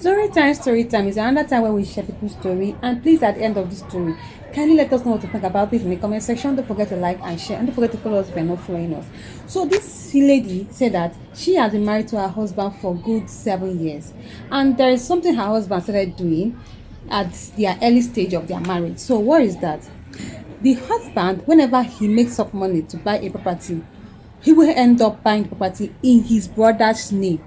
Story time is another time where we share people's story. And please, at the end of the story, kindly let us know what you think about this in the comment section. Don't forget to like and share, and don't forget to follow us if you're not following us. So this lady said that she has been married to her husband for good 7 years, and there is something her husband started doing at their early stage of their marriage. So what is that? The husband, whenever he makes up money to buy a property, he will end up buying the property in his brother's name.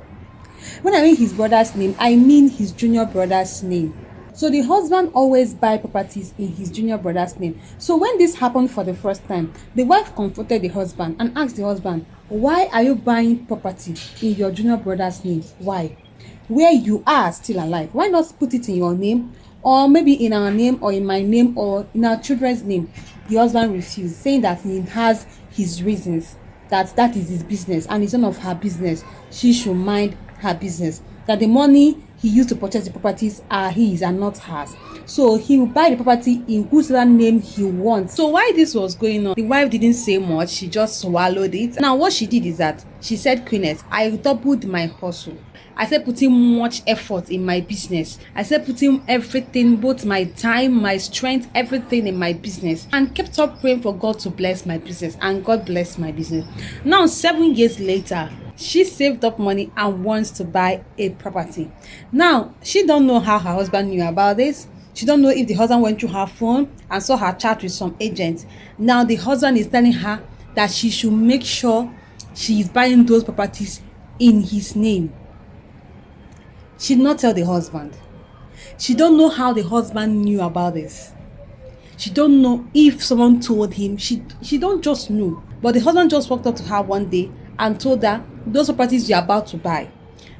When I mean his brother's name, I mean his junior brother's name. So the husband always buy properties in his junior brother's name. So when this happened for the first time, the wife confronted the husband and asked the husband, why are you buying property in your junior brother's name? Why? Where you are still alive, why not put it in your name, or maybe in our name, or in my name, or in our children's name? The husband refused, saying that he has his reasons, that is his business and it's none of her business. She should mind her business, that the money he used to purchase the properties are his and not hers. So he will buy the property in whoever name he wants. So while this was going on, the wife didn't say much, she just swallowed it. Now what she did is that she said, Queeness, I doubled my hustle. I said putting much effort in my business. I said putting everything, both my time, my strength, everything in my business, and kept up praying for God to bless my business, and God blessed my business. Now 7 years later, she saved up money and wants to buy a property. Now she don't know how her husband knew about this. She don't know if the husband went through her phone and saw her chat with some agents. Now the husband is telling her that she should make sure she is buying those properties in his name. She did not tell the husband. She don't know how the husband knew about this. She don't know if someone told him. She don't just know. But the husband just walked up to her one day and told her, those properties you're about to buy,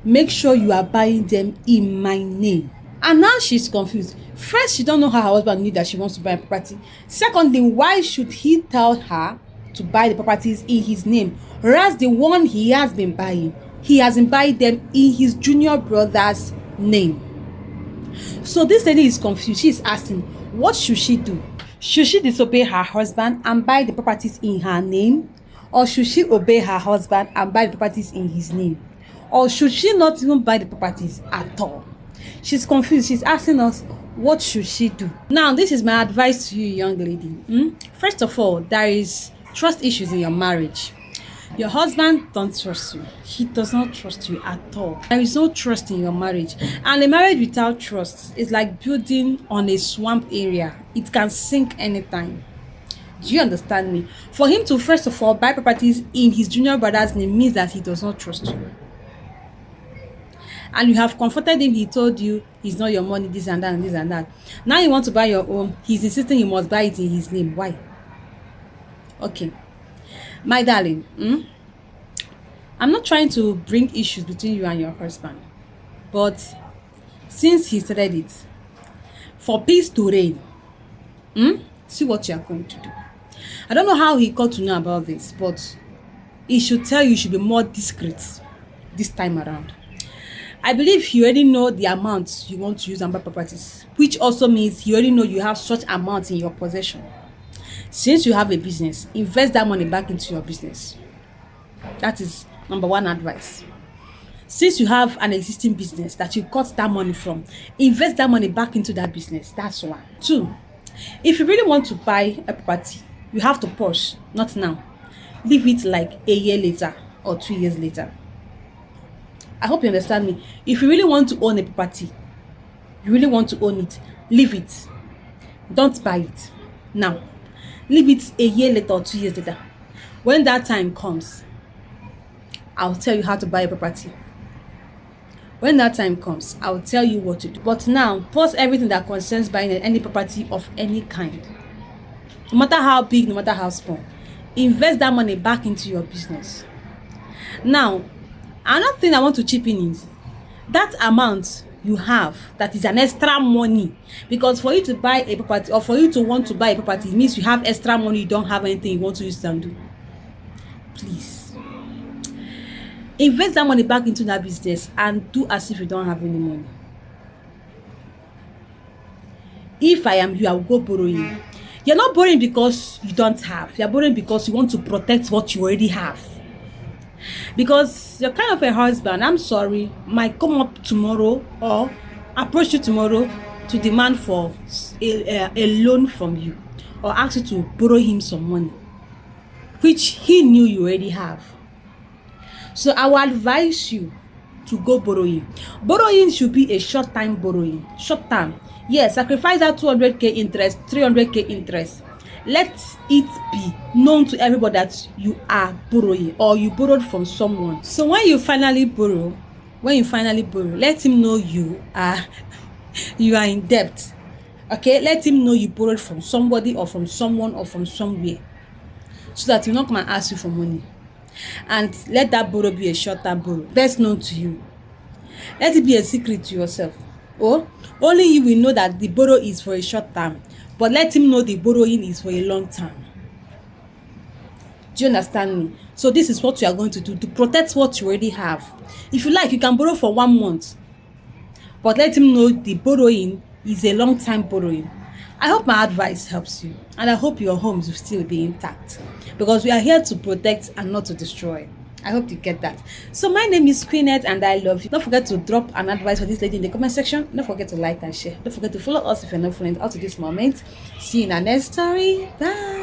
make sure you are buying them in my name. And now she's confused. First, she don't know how her husband knew that she wants to buy a property. Secondly, why should he tell her to buy the properties in his name, whereas the one he has been buying, he has been buying them in his junior brother's name? So this lady is confused. She is asking, what should she do? Should she disobey her husband and buy the properties in her name? Or should she obey her husband and buy the properties in his name? Or should she not even buy the properties at all? She's confused. She's asking us, what should she do? Now, this is my advice to you, young lady. First of all, there is trust issues in your marriage. Your husband don't trust you. He does not trust you at all. There is no trust in your marriage. And a marriage without trust is like building on a swamp area. It can sink anytime. Do you understand me? For him to first of all buy properties in his junior brother's name means that he does not trust you. And you have confronted him, he told you it's not your money, this and that and this and that. Now you want to buy your own, he's insisting you must buy it in his name. Why? Okay. My darling, I'm not trying to bring issues between you and your husband, but since he started it, for peace to reign, see what you are going to do. I don't know how he got to know about this, but he should tell you should be more discreet this time around. I believe you already know the amount you want to use and buy properties, which also means you already know you have such amounts in your possession. Since you have a business, invest that money back into your business. That is number one advice. Since you have an existing business that you got that money from, invest that money back into that business. That's one. Two, if you really want to buy a property, you have to pause, not now. Leave it like a year later or 2 years later. I hope you understand me. If you really want to own a property, you really want to own it, leave it. Don't buy it now. Leave it a year later or 2 years later. When that time comes, I'll tell you how to buy a property. When that time comes, I'll tell you what to do. But now, pause everything that concerns buying any property of any kind. No matter how big, no matter how small. Invest that money back into your business. Now, another thing I want to chip in is that amount you have that is an extra money, because for you to buy a property or for you to want to buy a property, it means you have extra money, you don't have anything you want to use and do. Please invest that money back into that business and do as if you don't have any money. If I am you, I will go borrowing. You're not borrowing because you don't have, you're borrowing because you want to protect what you already have. Because you're kind of a husband, I'm sorry, might come up tomorrow or approach you tomorrow to demand for a loan from you, or ask you to borrow him some money, which he knew you already have, so I will advise you to go borrowing. Borrowing should be a short time borrowing. Short time. Yes, sacrifice that 200k interest, 300k interest. Let it be known to everybody that you are borrowing, or you borrowed from someone. So when you finally borrow, let him know you are you are in debt. Okay, let him know you borrowed from somebody or from someone or from somewhere, so that he'll not come and ask you for money. And let that borrow be a short-term borrow, best known to you. Let it be a secret to yourself. Oh, only you will know that the borrow is for a short term, but let him know the borrowing is for a long term. Do you understand me? So this is what you are going to do to protect what you already have. If you like, you can borrow for 1 month, but let him know the borrowing is a long time borrowing. I hope my advice helps you, and I hope your homes will still be intact, because we are here to protect and not to destroy. I hope you get that. So my name is Queenette, and I love you. Don't forget to drop an advice for this lady in the comment section. Don't forget to like and share. Don't forget to follow us if you're not following up to this moment. See you in our next story. Bye.